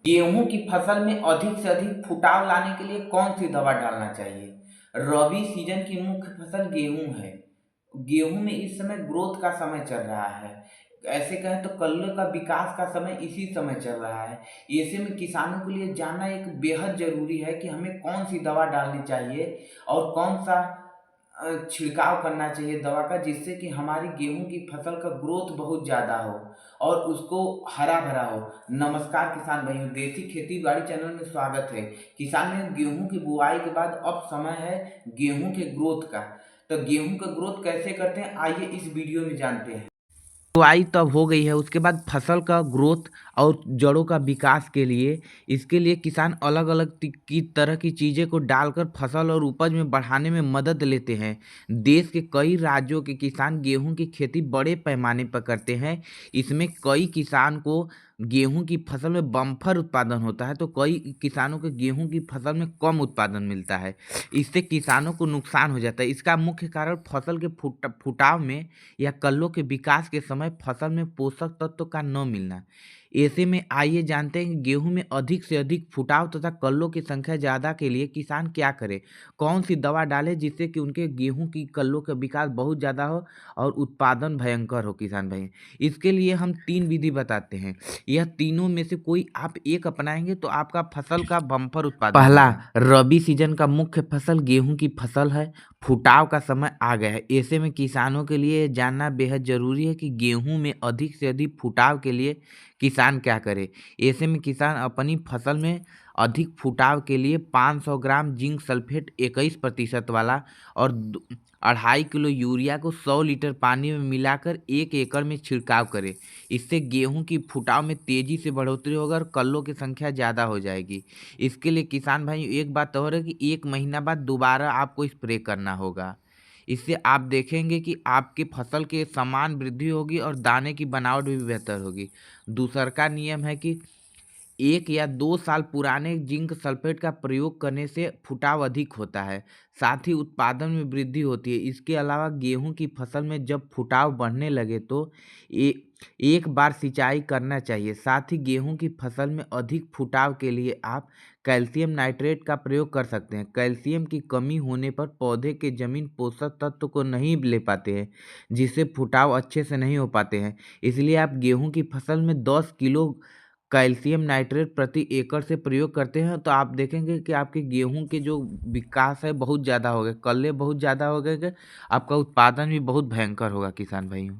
गेहूँ की फसल में अधिक से अधिक फुटाव लाने के लिए कौन-सी दवा डालना चाहिए? रबी सीजन की मुख्य फसल गेहूँ है। गेहूँ में इस समय ग्रोथ का समय चल रहा है। ऐसे कहें तो कल्ले का विकास का समय इसी समय चल रहा है। ऐसे में किसानों के लिए जानना एक बेहद ज़रूरी है कि हमें कौन-सी दवा डालनी चाहिए और कौन-सा छिड़काव करना चाहिए दवा का, जिससे कि हमारी गेहूँ की फसल का ग्रोथ बहुत ज़्यादा हो और उसको हरा-भरा हो। नमस्कार किसान भाइयों, देसी खेती-बाड़ी चैनल में स्वागत है। किसान में गेहूँ की बुआई के बाद अब समय है गेहूँ के ग्रोथ का। तो गेहूँ का ग्रोथ कैसे करते हैं, आइए इस वीडियो में जानते हैं। बुआई तब हो गई है, उसके बाद फसल का ग्रोथ और जड़ों का विकास के लिए इसके लिए किसान अलग-अलग की तरह की चीज़ें को डालकर फसल और उपज में बढ़ाने में मदद लेते हैं। देश के कई राज्यों के किसान गेहूं की खेती बड़े पैमाने पर करते हैं। इसमें कई किसान को गेहूं की फसल में बम्पर उत्पादन होता है, तो कई किसानों को गेहूं की फसल में कम उत्पादन मिलता है। इससे किसानों को नुकसान हो जाता है। इसका मुख्य कारण फसल के फुटाव में या कल्लों के विकास के समय फसल में पोषक तत्व का न मिलना। ऐसे में आइए जानते हैं कि गेहूं में अधिक से अधिक फुटाव तथा कल्लों की संख्या ज़्यादा के लिए किसान क्या करे, कौन सी दवा डाले जिससे कि उनके गेहूं की कल्लों का विकास बहुत ज़्यादा हो और उत्पादन भयंकर हो। किसान भाई, इसके लिए हम तीन विधि बताते हैं। यह तीनों में से कोई आप एक अपनाएंगे तो आपका फसल का बम्पर उत्पादन पहला होगा। रबी सीजन का मुख्य फसल गेहूं की फसल है। फुटाव का समय आ गया है। ऐसे में किसानों के लिए जानना बेहद ज़रूरी है कि गेहूं में अधिक से अधिक फुटाव के लिए किसान क्या करे। ऐसे में किसान अपनी फसल में अधिक फुटाव के लिए 500 ग्राम जिंक सल्फेट 21% वाला और 2.5 किलो यूरिया को 100 लीटर पानी में मिलाकर 1 एकड़ में छिड़काव करे। इससे गेहूं की फुटाव में तेजी से बढ़ोतरी होगा और कल्लों की संख्या ज़्यादा हो जाएगी। इसके लिए किसान भाई एक बात और है कि 1 महीना बाद दोबारा आपको स्प्रे करना होगा। इससे आप देखेंगे कि आपकी फसल के समान वृद्धि होगी और दाने की बनावट भी बेहतर होगी। दूसर का नियम है कि 1 या 2 साल पुराने जिंक सल्फेट का प्रयोग करने से फुटाव अधिक होता है, साथ ही उत्पादन में वृद्धि होती है। इसके अलावा गेहूं की फसल में जब फुटाव बढ़ने लगे तो ए, एक बार सिंचाई करना चाहिए। साथ ही गेहूं की फसल में अधिक फुटाव के लिए आप कैल्शियम नाइट्रेट का प्रयोग कर सकते हैं। कैल्शियम की कमी होने पर पौधे के जमीन पोषक तत्व को नहीं ले पाते हैं, जिससे फुटाव अच्छे से नहीं हो पाते हैं। इसलिए आप गेहूं की फसल में 10 किलो कैल्शियम नाइट्रेट प्रति एकड़ से प्रयोग करते हैं तो आप देखेंगे कि आपके गेहूं के जो विकास है बहुत ज़्यादा हो गए, कल्ले बहुत ज़्यादा हो गए, आपका उत्पादन भी बहुत भयंकर होगा किसान भाइयों।